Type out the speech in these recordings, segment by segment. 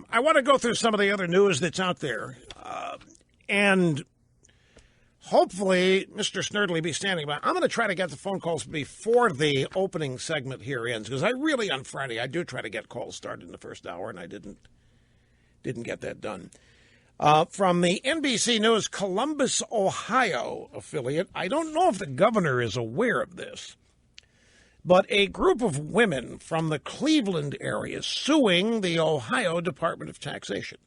I want to go through some of the other news that's out there. And hopefully, Mr. Snerdley be standing by. I'm going to try to get the phone calls before the opening segment here ends, because I really, on Friday, I do try to get calls started in the first hour, and I didn't get that done. From the NBC News Columbus, Ohio affiliate, I don't know if the governor is aware of this, but a group of women from the Cleveland area suing the Ohio Department of Taxation.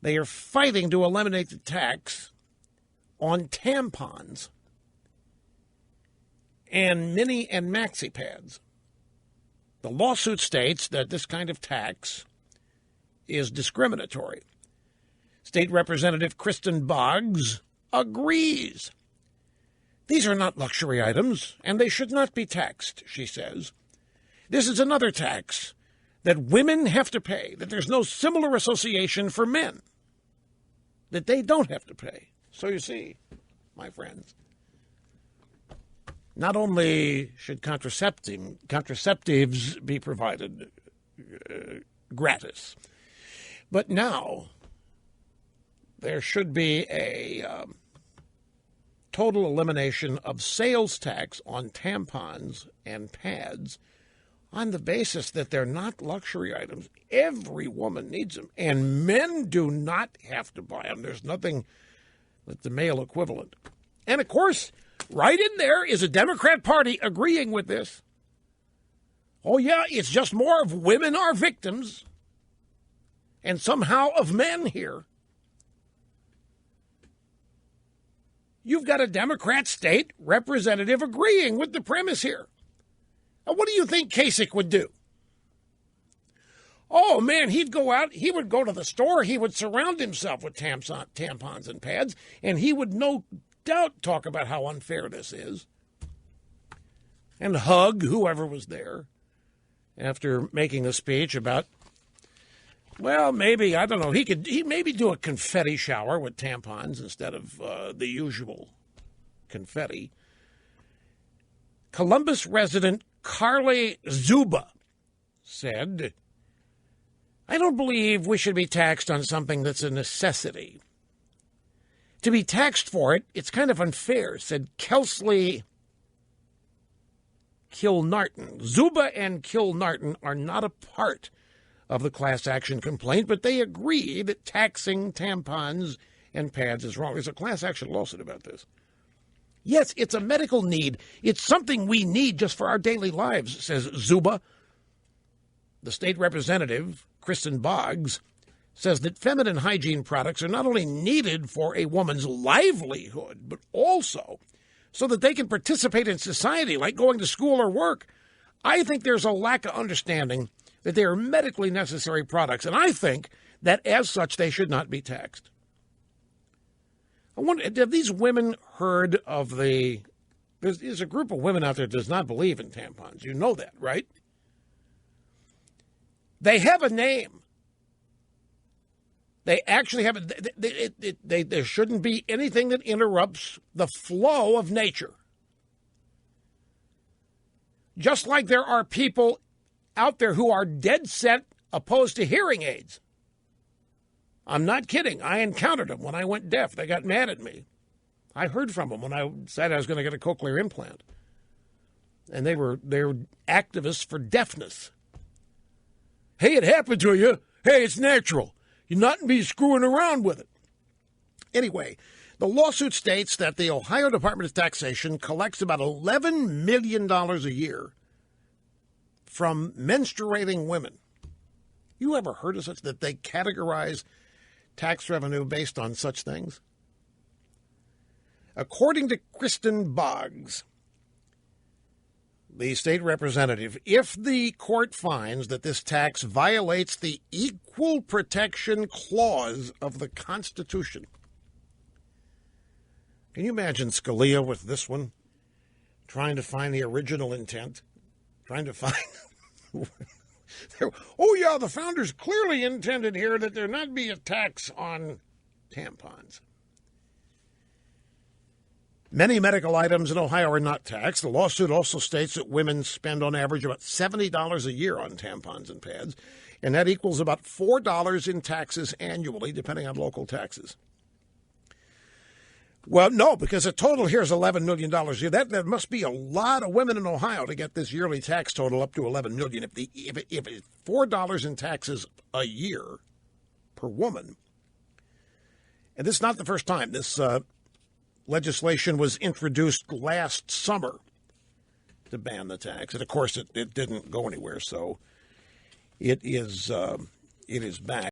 They are fighting to eliminate the tax on tampons and mini and maxi pads. The lawsuit states that this kind of tax is discriminatory. State Representative Kristen Boggs agrees. These are not luxury items, and they should not be taxed, she says. This is another tax that women have to pay, that there's no similar association for men, that they don't have to pay. So you see, my friends, not only should contraceptives be provided gratis, but now there should be a total elimination of sales tax on tampons and pads on the basis that they're not luxury items. Every woman needs them, and men do not have to buy them. There's nothing that's the male equivalent. And, of course, right in there is a Democrat Party agreeing with this. Oh, yeah, it's just more of women are victims and somehow of men here. You've got a Democrat state representative agreeing with the premise here. Now, what do you think Kasich would do? Oh, man, he'd go out, he would go to the store, he would surround himself with tampons and pads, and he would no doubt talk about how unfair this is and hug whoever was there after making a speech about, well, maybe, I don't know, he maybe do a confetti shower with tampons instead of the usual confetti. Columbus resident Carly Zuba said, I don't believe we should be taxed on something that's a necessity. To be taxed for it, it's kind of unfair, said Kelsley Kilnarton. Zuba and Kilnarton are not a part of the class action complaint, but they agree that taxing tampons and pads is wrong. There's a class action lawsuit about this. Yes, it's a medical need. It's something we need just for our daily lives, says Zuba. The state representative, Kristen Boggs, says that feminine hygiene products are not only needed for a woman's livelihood, but also so that they can participate in society, like going to school or work. I think there's a lack of understanding that they are medically necessary products, and I think that as such they should not be taxed. I wonder, have these women heard of there's a group of women out there that does not believe in tampons. You know that, right? They have a name. They actually have there shouldn't be anything that interrupts the flow of nature. Just like there are people out there who are dead set opposed to hearing aids. I'm not kidding. I encountered them when I went deaf. They got mad at me. I heard from them when I said I was going to get a cochlear implant. And they were activists for deafness. Hey, it happened to you. Hey, it's natural. You're not be screwing around with it. Anyway, the lawsuit states that the Ohio Department of Taxation collects about $11 million a year from menstruating women. You ever heard of such, that they categorize tax revenue based on such things? According to Kristen Boggs, the state representative, if the court finds that this tax violates the Equal Protection Clause of the Constitution. Can you imagine Scalia with this one? Trying to find the original intent? Trying to find... Oh, yeah, the founders clearly intended here that there not be a tax on tampons. Many medical items in Ohio are not taxed. The lawsuit also states that women spend on average about $70 a year on tampons and pads. And that equals about $4 in taxes annually, depending on local taxes. Well, no, because the total here is $11 million a year. That must be a lot of women in Ohio to get this yearly tax total up to $11 million. If it's $4 in taxes a year per woman, and this is not the first time. This legislation was introduced last summer to ban the tax, and of course it didn't go anywhere. So it is back.